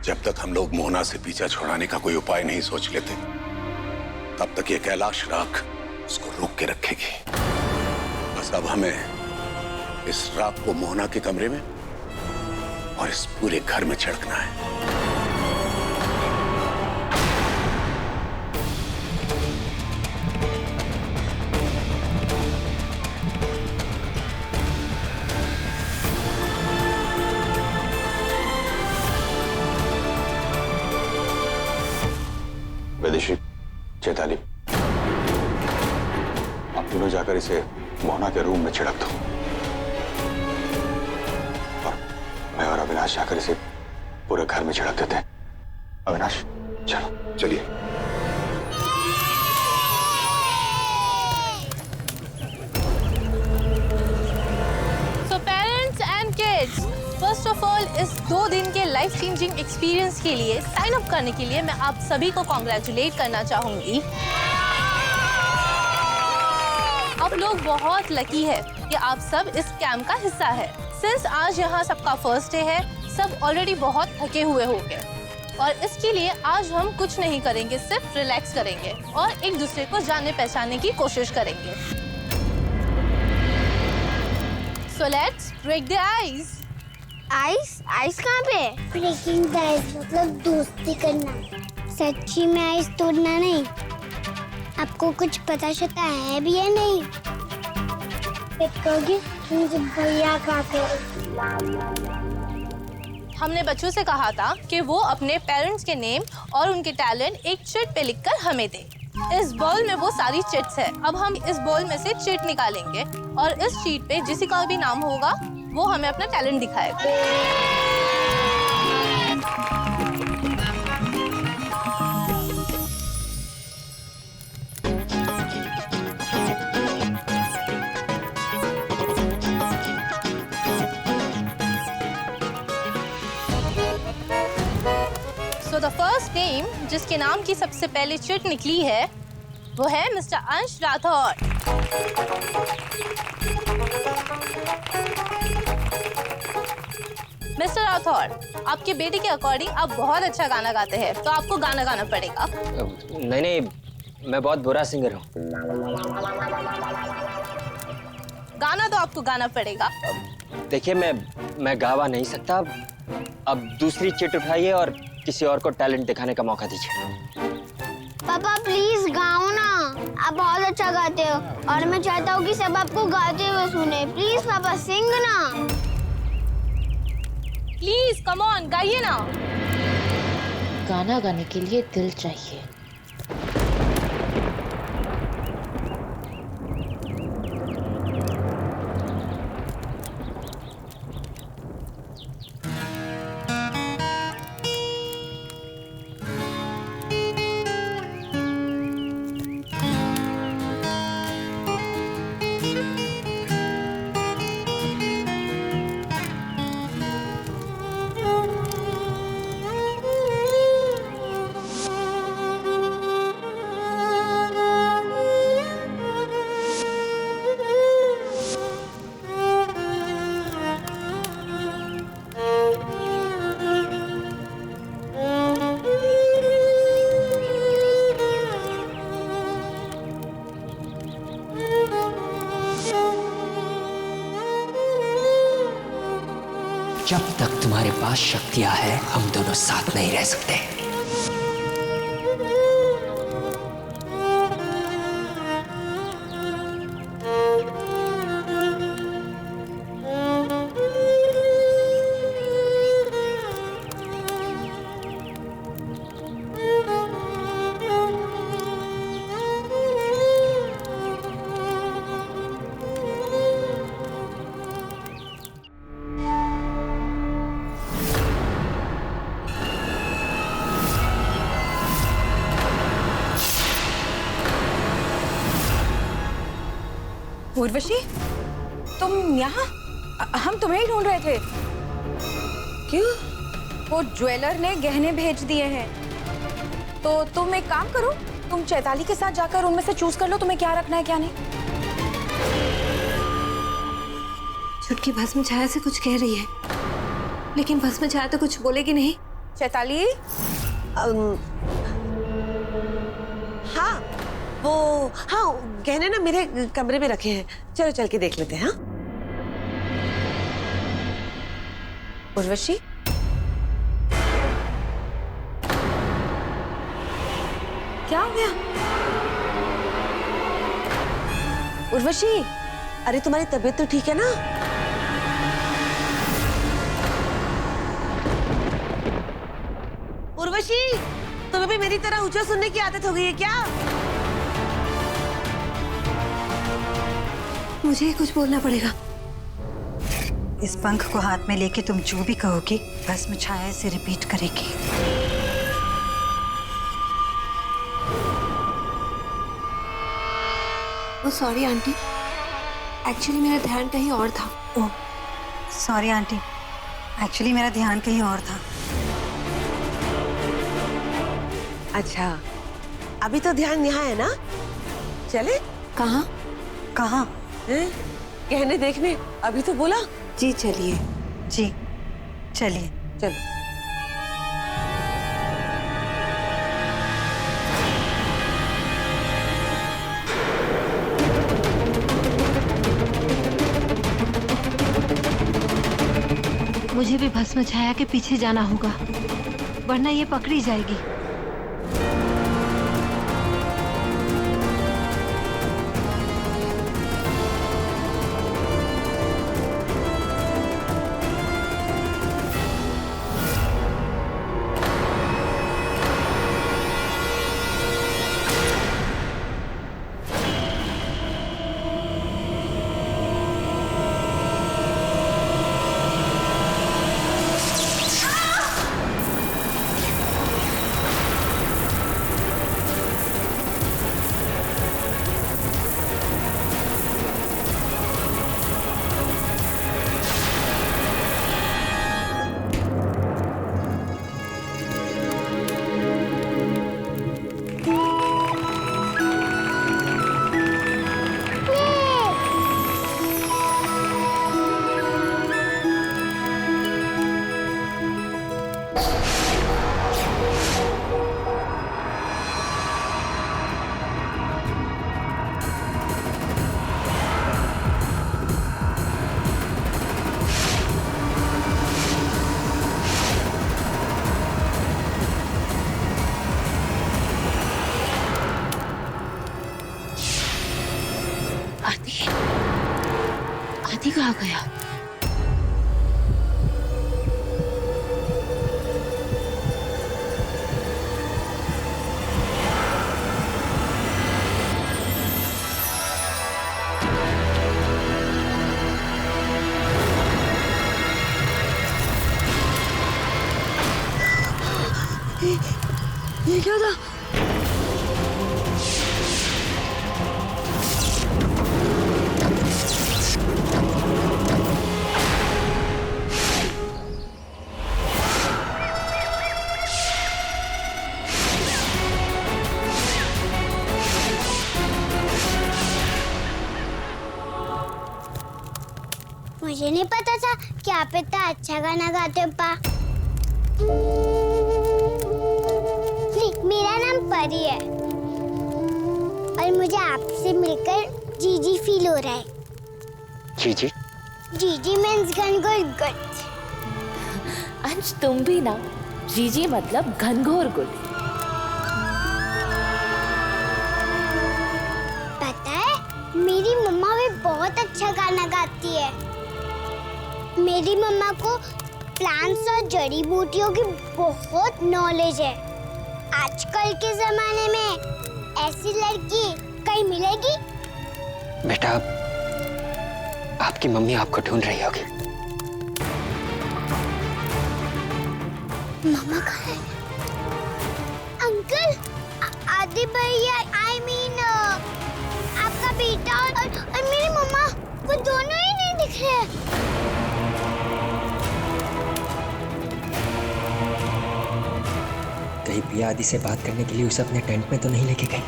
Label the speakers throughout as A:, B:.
A: जब तक हम लोग मोहना से पीछा छुड़ाने का कोई उपाय नहीं सोच लेते, तब तक ये कैलाश राख उसको रोक के रखेगी। बस अब हमें इस राख को मोहना के कमरे में और इस पूरे घर में छिड़कना है।
B: विदेशी, चैताली, आप तीनों जाकर इसे मोहना के रूम में छिड़क दो और मैं और अविनाश जाकर इसे पूरे घर में छिड़क देते हैं। अविनाश, चलो।
A: चलिए।
C: फर्स्ट ऑफ ऑल, इस 2 दिन के लाइफ चेंजिंग एक्सपीरियंस के लिए साइन अप करने के लिए मैं आप सभी को कॉन्ग्रेचुलेट करना चाहूंगी। आप लोग बहुत लकी है कि आप सब इस कैंप का हिस्सा है। सिंस आज यहाँ सबका फर्स्ट डे है, सब ऑलरेडी बहुत थके हुए होंगे और इसके लिए आज हम कुछ नहीं करेंगे, सिर्फ रिलैक्स करेंगे और एक दूसरे को जानने पहचानने की कोशिश करेंगे। So let's break the ice.
D: Ice कहाँ पे? ब्रेकिंग द आइस मतलब दोस्ती करना, सच्ची में आइस तोड़ना नहीं। आपको कुछ पता शता है भी या नहीं? मुझे भैया कहते हैं।
C: हमने बच्चों से कहा था कि वो अपने पेरेंट्स के नेम और उनके टैलेंट एक चिट पे लिखकर हमें दें। इस बॉल में वो सारी चिट्स है। अब हम इस बॉल में से चिट निकालेंगे और इस शीट पे जिसी का भी नाम होगा वो हमें अपना टैलेंट दिखाएगा। So the first name जिसके नाम की सबसे पहले चिट निकली है वो है मिस्टर अंश राठौर। मिस्टर राठौर, आपके बेटे के अकॉर्डिंग आप बहुत अच्छा गाना गाते हैं, तो आपको गाना गाना पड़ेगा।
E: नहीं, मैं बहुत बुरा सिंगर हूँ।
C: गाना तो आपको गाना पड़ेगा।
E: देखिए, मैं गावा नहीं सकता। अब दूसरी चिट उठाइए और किसी और को टैलेंट दिखाने का मौका दीजिए।
D: पापा प्लीज गाओ ना, आप बहुत अच्छा गाते हो और मैं चाहता हूँ कि सब आपको गाते हुए सुने। प्लीज पापा सिंग ना।
C: प्लीज कम ऑन, गाइए ना।
F: गाना गाने के लिए दिल चाहिए।
G: जब तक तुम्हारे पास शक्तियां हैं, हम दोनों साथ नहीं रह सकते।
H: उर्वशी, तुम यहाँ? हम तुम्हें ही ढूंढ रहे थे। क्यों? वो ज्वेलर ने गहने भेज दिए हैं। तो तुम एक काम करो, तुम चैताली के साथ जाकर उनमें से चूज कर लो तुम्हें क्या रखना है क्या नहीं।
I: छुटकी भस्म छाया से कुछ कह रही है, लेकिन भस्म छाया तो कुछ बोलेगी नहीं।
H: चैताली,
I: हाँ हाँ गहने ना मेरे कमरे में रखे हैं, चलो चल के देख लेते हैं। हाँ
H: उर्वशी, क्या हो गया?
I: उर्वशी, अरे तुम्हारी तबीयत तो ठीक है ना? उर्वशी, तुम्हें भी मेरी तरह ऊंचा सुनने की आदत हो गई है क्या?
J: मुझे कुछ बोलना पड़ेगा। इस पंख को हाथ में लेके तुम जो भी कहोगी भस्म छाया से रिपीट करेगी।
K: ओ सॉरी आंटी, एक्चुअली मेरा ध्यान कहीं और था।
J: ओह सॉरी आंटी, एक्चुअली मेरा ध्यान कहीं और था।
I: अच्छा, अभी तो ध्यान यहाँ है ना? चले?
K: कहाँ?
J: कहाँ?
I: गहने देखने, अभी तो बोला।
K: जी चलिए।
J: जी चलिए।
I: चलो।
F: मुझे भी भस्म छाया के पीछे जाना होगा, वरना ये पकड़ी जाएगी। आदि कहाँ गया?
K: ये क्या था?
D: मुझे नहीं पता था कि आप इतना अच्छा गाना गाते हो पा। मेरा नाम परी है और मुझे आपसे मिलकर जीजी फील हो रहा है।
E: जीजी?
D: जीजी मीन्स घनघोर गुड।
F: अंश तुम भी ना, जीजी मतलब घनघोर गुड।
D: पता है मेरी मम्मा भी बहुत अच्छा गाना गाती है। मेरी मम्मा को प्लांट्स और जड़ी बूटियों की बहुत नॉलेज है। आजकल के जमाने में ऐसी लड़की कहीं मिलेगी?
E: बेटा, आपकी मम्मी आपको ढूंढ रही होगी।
D: मम्मा कहाँ है? अंकल, आदि भैया, आई मीन आपका बेटा और मेरी मम्मा, वो दोनों ही नहीं दिख रहे।
G: कहीं पिया आदि से बात करने के लिए उसे अपने टेंट में तो नहीं लेके गई?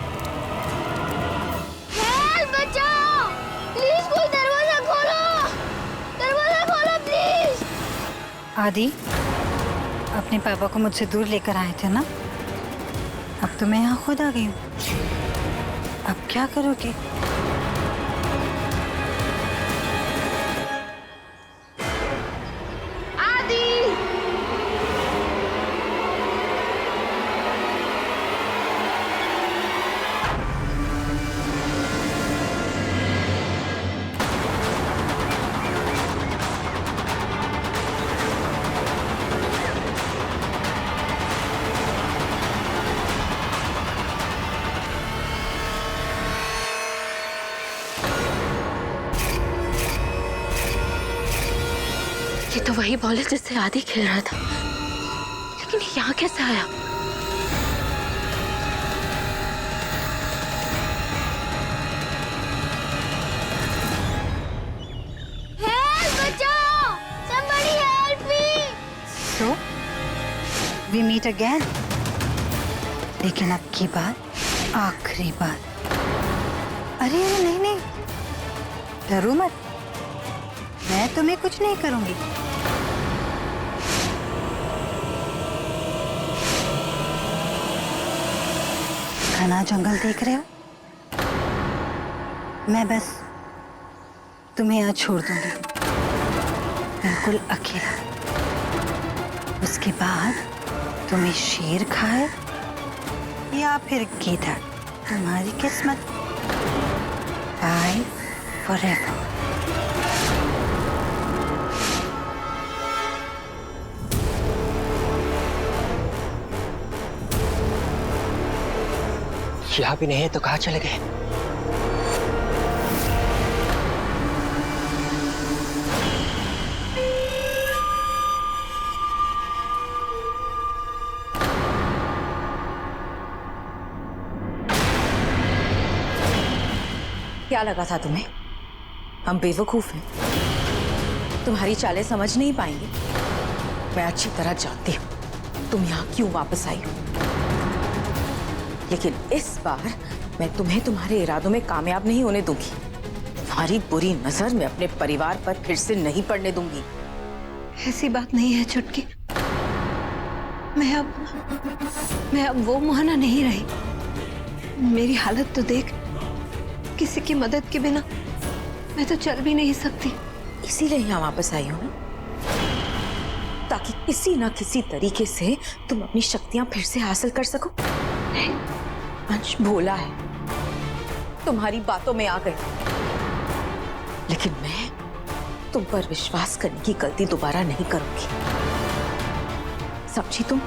D: हेल्प, बचाओ! प्लीज कोई दरवाजा खोलो! दरवाजा खोलो प्लीज!
J: आदि, अब अपने पापा को मुझसे दूर लेकर आए थे ना, अब तो मैं यहाँ खुद आ गई हूँ। अब क्या करोगे?
F: ये तो वही बॉल है जिससे आदि खेल रहा था, लेकिन यहाँ कैसे आया?
D: Help! बचाओ! Somebody help me!
J: So, we meet again. लेकिन अब की बार आखिरी बार। अरे अरे नहीं नहीं, डरो मत, मैं तुम्हें कुछ नहीं करूंगी। घना जंगल देख रहे हो? मैं बस तुम्हें यहाँ छोड़ दूंगी, बिल्कुल अकेला। उसके बाद तुम्हें शेर खाए या फिर गीदड़, तुम्हारी किस्मत। Bye forever.
E: यहाँ भी नहीं है तो कहाँ चले गए?
H: क्या लगा था तुम्हें? हम बेवकूफ हैं, तुम्हारी चालें समझ नहीं पाएंगे। मैं अच्छी तरह जानती हूँ तुम यहाँ क्यों वापस आई हो, लेकिन इस बार मैं तुम्हें तुम्हारे इरादों में कामयाब नहीं होने दूंगी। तुम्हारी बुरी नजर मैं अपने परिवार पर फिर से नहीं पड़ने दूंगी।
F: ऐसी बात नहीं है चुटकी, मैं अब वो मोहना नहीं रही। मेरी हालत तो देख, किसी की मदद के बिना मैं तो चल भी नहीं सकती।
H: इसीलिए यहाँ वापस आई हूँ, ताकि किसी ना किसी तरीके से तुम अपनी शक्तियां फिर से हासिल कर सको। अंश भोला है, तुम्हारी बातों में आ गए, लेकिन मैं तुम पर विश्वास करने की गलती दोबारा नहीं करूंगी। समझी तुम?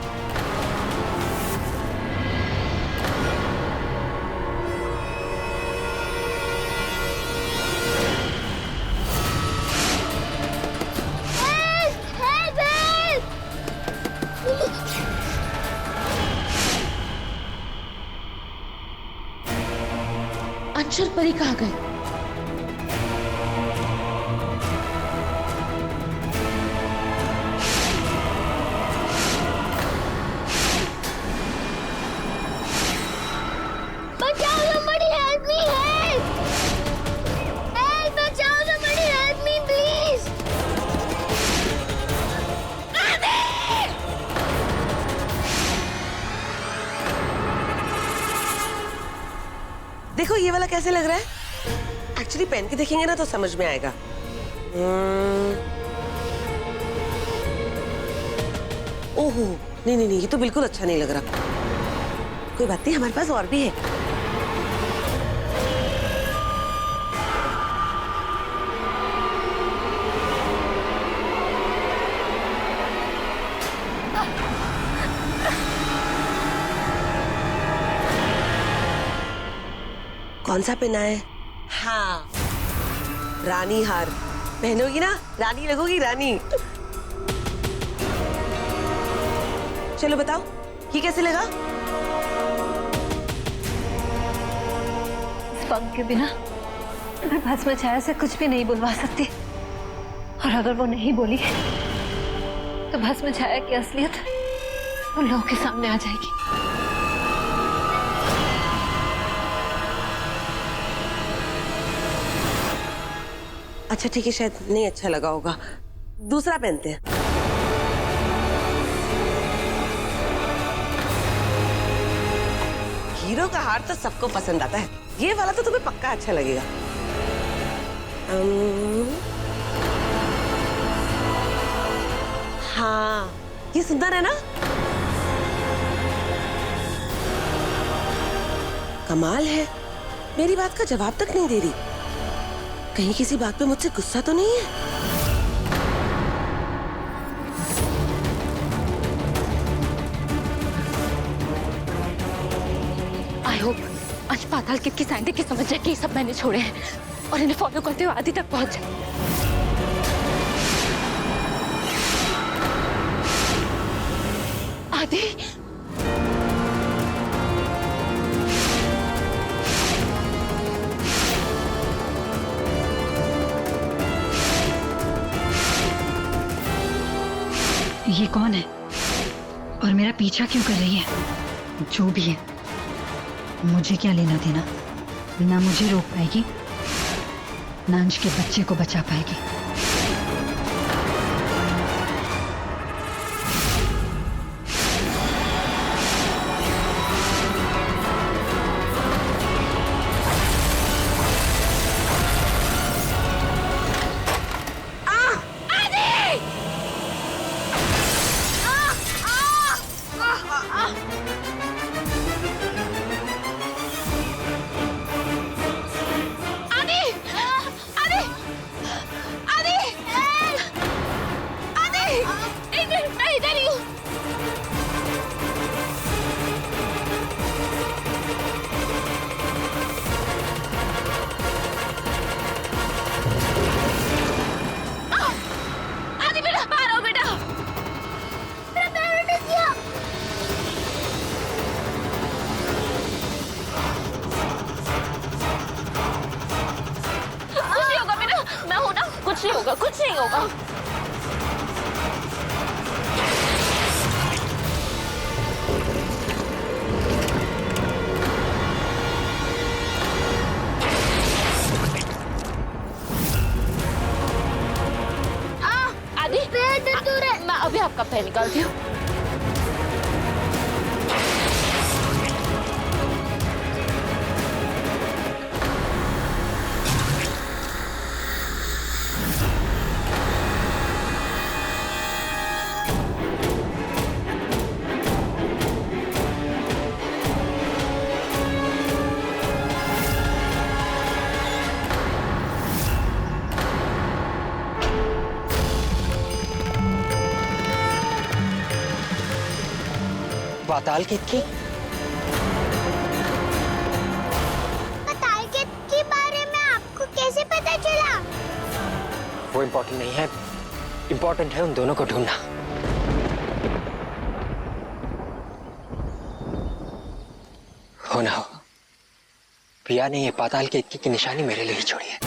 F: अंशुल परी कहाँ गए?
D: बचाओ! somebody help me! Help! बचाओ! somebody help me, please!
I: देखो ये वाला कैसे लग रहा है? एक्चुअली पहन के देखेंगे ना तो समझ में आएगा। ओहो नहीं नहीं नहीं, ये तो बिल्कुल अच्छा नहीं लग रहा। कोई बात नहीं, हमारे पास और भी है। कौन सा पहना है? हाँ, रानी हार पहनोगी ना, रानी लगोगी, रानी। चलो बताओ ये कैसे लगा?
F: इस पंख के बिना मैं भस्म छाया से कुछ भी नहीं बुलवा सकती, और अगर वो नहीं बोली तो भस्म छाया की असलियत उन लोगों के सामने आ जाएगी।
I: अच्छा ठीक है, शायद नहीं अच्छा लगा होगा, दूसरा पहनते हैं। हीरो का हार तो सबको पसंद आता है, ये वाला तो तुम्हें पक्का अच्छा लगेगा। हाँ, ये सुंदर है ना? कमाल है, मेरी बात का जवाब तक नहीं दे रही। कहीं किसी बात पे मुझसे गुस्सा तो नहीं है?
C: आई होप आज पाताल किट की साइंटिस्ट समझ जाए कि ये सब मैंने छोड़े हैं और इन्हें फॉलो करते हुए आदि तक पहुंच जाए। आदि,
J: ये कौन है और मेरा पीछा क्यों कर रही है? जो भी है, मुझे क्या लेना देना? ना मुझे रोक पाएगी, ना अंश के बच्चे को बचा पाएगी।
C: कुछ नहीं होगा। आदि, मैं अभी आपका पैर निकालती हूँ।
E: पाताल किट की?
D: पाताल किट के बारे में आपको कैसे पता चला?
E: वो इम्पोर्टेंट नहीं है, इम्पोर्टेंट है उन दोनों को ढूंढना। हो ना हो, प्रिया ने ये पाताल किट की निशानी मेरे लिए ही छोड़ी है,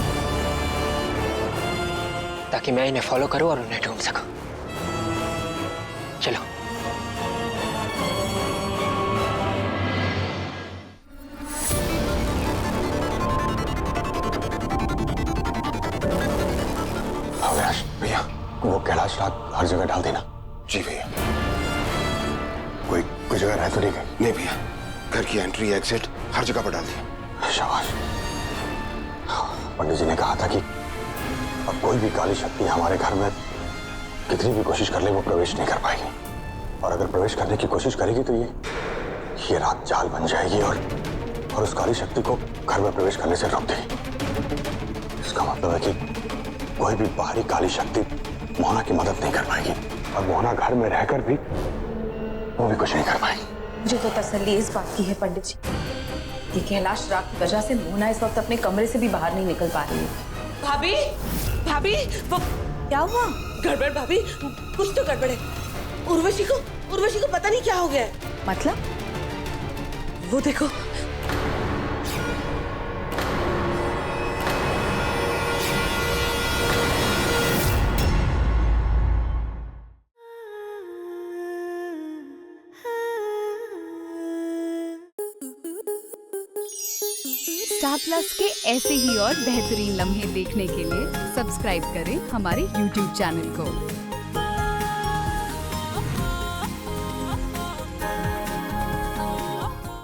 E: ताकि मैं इन्हें फॉलो करूं और उन्हें ढूंढ सकूं। चलो।
B: भैया, वो कैलाश रात हर जगह डाल देना।
A: जी भैया।
B: कोई जगह रह तो नहीं गई?
A: नहीं भैया, घर की एंट्री एग्जिट हर जगह पर डाल दिया।
B: शाबाश। पंडित जी ने कहा था कि अब कोई भी काली शक्ति हमारे घर में कितनी भी कोशिश कर ले वो प्रवेश नहीं कर पाएगी, और अगर प्रवेश करने की कोशिश करेगी तो ये रात जाल बन जाएगी और उस काली शक्ति को घर में प्रवेश करने से रोक देगी। इसका मतलब है कि कोई भी बाहरी काली शक्ति मोहना की मदद नहीं कर पाएगी, और मोहना घर में रहकर भी वो भी कुछ नहीं कर पाएगी।
H: मुझे तो तसल्ली इस बात की है पंडित जी, ये कैलाश राग की वजह से मोहना इस वक्त अपने कमरे से भी बाहर नहीं निकल पा रही है।
I: भाभी, भाभी, वो
H: क्या हुआ?
I: गड़बड़ भाभी, कुछ तो गड़बड़ है। उर्वशी को पता नहीं क्या हो गया है।
H: मतलब?
I: वो देखो।
L: स्टार प्लस के ऐसे ही और बेहतरीन लम्हे देखने के लिए सब्सक्राइब करें हमारे YouTube चैनल को।